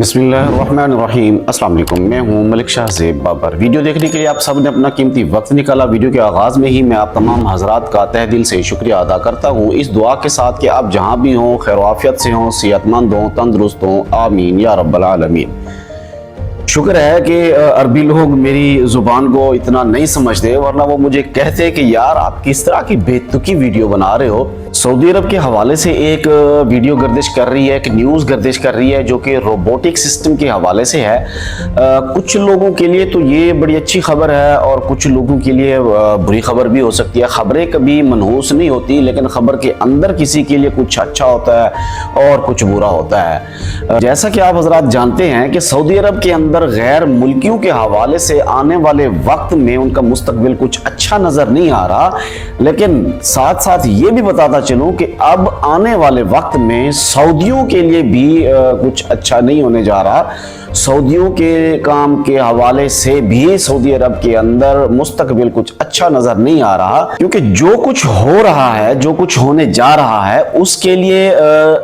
बिस्मिल्लाहिर्रहमानिर्रहीम। अस्सलाम वालेकुम। मैं हूं मलिक शाह ज़ेब बाबर। वीडियो देखने के लिए आप सब ने अपना कीमती वक्त निकाला। वीडियो के आगाज़ में ही मैं आप तमाम हज़रात का तहे दिल से शुक्रिया अदा करता हूं, इस दुआ के साथ कि आप जहां भी हों खैर आफियत से हों, सेहतमंद हों, तंदुरुस्त हों। आमीन या रब्बल आलमीन। शुक्र है कि अरबी लोग मेरी ज़ुबान को इतना नहीं समझते, वरना वो मुझे कहते कि यार आप किस तरह की बेतुकी वीडियो बना रहे हो। सऊदी अरब के हवाले से एक वीडियो गर्दिश कर रही है, एक न्यूज़ गर्दिश कर रही है जो कि रोबोटिक सिस्टम के हवाले से है। कुछ लोगों के लिए तो ये बड़ी अच्छी खबर है और कुछ लोगों के लिए बुरी खबर भी हो सकती है। खबरें कभी मनहूस नहीं होती, लेकिन खबर के अंदर किसी के लिए कुछ अच्छा होता है और कुछ बुरा होता है। जैसा कि आप हजरात जानते हैं कि सऊदी अरब के अंदर गैर मुल्कियों के हवाले से आने वाले वक्त में उनका मुस्तकबिल कुछ अच्छा नजर नहीं आ रहा, लेकिन साथ साथ ये भी बताता चलूं कि अब आने वाले वक्त में सऊदियों के लिए भी कुछ अच्छा नहीं होने जा रहा। सऊदियों के काम के हवाले से भी सऊदी अरब के अंदर मुस्तकबिल कुछ अच्छा नजर नहीं आ रहा, क्योंकि जो कुछ हो रहा है, जो कुछ होने जा रहा है, उसके लिए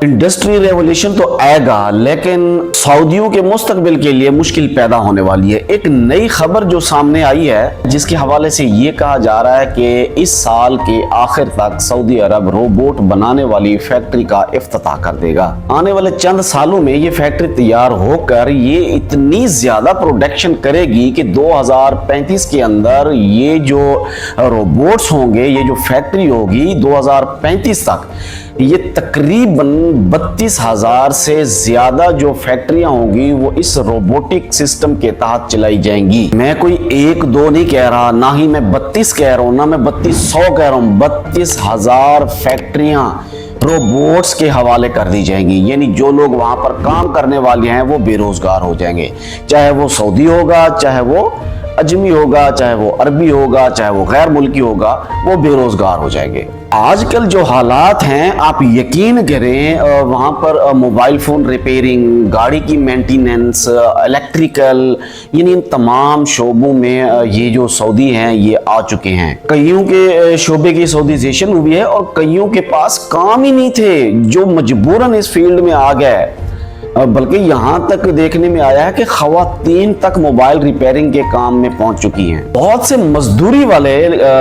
इंडस्ट्री रेवोल्यूशन तो आएगा, लेकिन सऊदियों के मुस्तकबिल के लिए मुश्किल पैदा होने वाली है। एक नई खबर जो सामने आई है जिसके हवाले से ये कहा जा रहा है कि इस साल के आखिर तक सऊदी अरब रोबोट बनाने वाली फैक्ट्री का इफ्तिताह कर देगा। आने वाले चंद सालों में ये फैक्ट्री तैयार होकर ये इतनी ज्यादा प्रोडक्शन करेगी कि 2035 के अंदर ये जो रोबोट्स होंगे, ये जो फैक्ट्री होगी 2035 तक ये तकरीबन 32,000 से ज्यादा जो फैक्ट्रियां होंगी वो इस रोबोटिक सिस्टम के तहत चलाई जाएंगी। मैं कोई 1-2 नहीं कह रहा, ना ही मैं 32 कह रहा हूं, ना मैं 3200 कह रहा हूं। 32,000 फैक्ट्रियां रोबोट्स के हवाले कर दी जाएंगी। यानी जो लोग वहां पर काम करने वाले हैं वो बेरोजगार हो जाएंगे, चाहे वो सऊदी होगा, चाहे वो अजमी होगा, चाहे वो अरबी होगा, चाहे वो गैर मुल्की होगा, वो बेरोजगार हो जाएंगे। आजकल जो हालात हैं आप यकीन करें, वहाँ पर मोबाइल फ़ोन रिपेयरिंग, गाड़ी की मेंटेनेंस, इलेक्ट्रिकल, यानी इन तमाम शोबों में ये जो सऊदी हैं ये आ चुके हैं। कईयों के शोबे की सऊदीजेशन हुई है और कईयों के पास काम ही नहीं थे जो मजबूरन इस फील्ड में आ गए। बल्कि यहाँ तक देखने में आया है कि खवातीन तक मोबाइल रिपेयरिंग के काम में पहुंच चुकी हैं। बहुत से मजदूरी वाले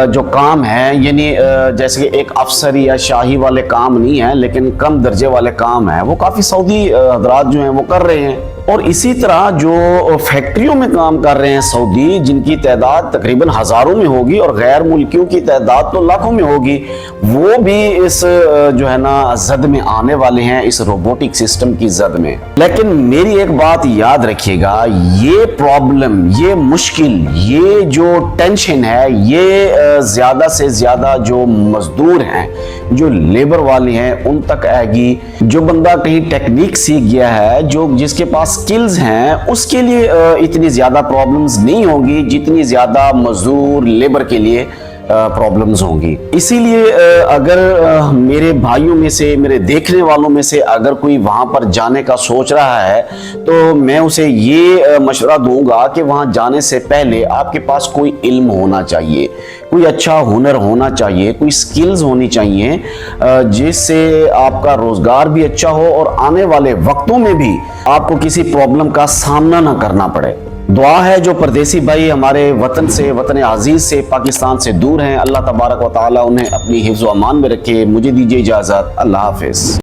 जो काम हैं, यानी जैसे कि एक अफसरी या शाही वाले काम नहीं है, लेकिन कम दर्जे वाले काम है, वो काफी सऊदी हजरात जो हैं वो कर रहे हैं। और इसी तरह जो फैक्ट्रियों में काम कर रहे हैं सऊदी, जिनकी तादाद तकरीबन हजारों में होगी और गैर मुल्कियों की तादाद तो लाखों में होगी, वो भी इस जो है ना जद में आने वाले हैं, इस रोबोटिक सिस्टम की जद में। लेकिन मेरी एक बात याद रखिएगा, ये प्रॉब्लम, ये मुश्किल, ये जो टेंशन है, ये ज्यादा से ज्यादा जो मजदूर हैं, जो लेबर वाले हैं, उन तक आएगी। जो बंदा कहीं टेक्निक सीख गया है, जो जिसके पास स्किल्स हैं, उसके लिए इतनी ज्यादा प्रॉब्लम्स नहीं होंगी जितनी ज्यादा मजदूर लेबर के लिए प्रॉब्लम्स होंगी। इसीलिए अगर मेरे भाइयों में से, मेरे देखने वालों में से अगर कोई वहां पर जाने का सोच रहा है, तो मैं उसे ये मशवरा दूंगा कि वहां जाने से पहले आपके पास कोई इल्म होना चाहिए, कोई अच्छा हुनर होना चाहिए, कोई स्किल्स होनी चाहिए, जिससे आपका रोजगार भी अच्छा हो और आने वाले वक्तों में भी आपको किसी प्रॉब्लम का सामना ना करना पड़े। दुआ है जो परदेसी भाई हमारे वतन से, वतन अजीज से, पाकिस्तान से दूर हैं, अल्लाह तबारक व तआला उन्हें अपनी हिफ्ज़ व अमान में रखे। मुझे दीजिए इजाज़त। अल्लाह हाफिज़।